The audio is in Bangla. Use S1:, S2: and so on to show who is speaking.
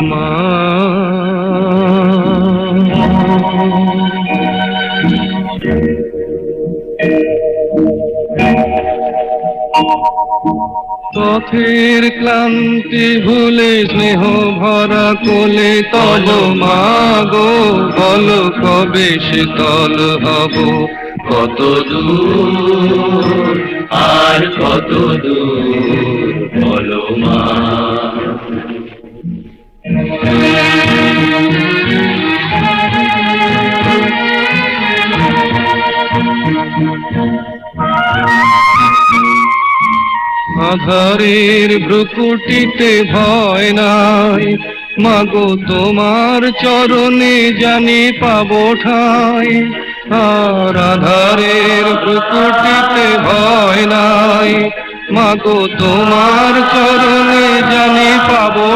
S1: মা পথের ক্লান্তি ভুলে স্নেহ ভরা কোলে তব মাগো বলো কবে শীতল হব কত দূর আর কত দূর বলো মা আধারের ভ্রুকুটিতে ভয় নাই মাগো তোমার চরণে জানি পাবো ঠাঁই আর আধারের ভ্রুকুটিতে ভয় নাই মাগো তোমার চরণে জানি পাবো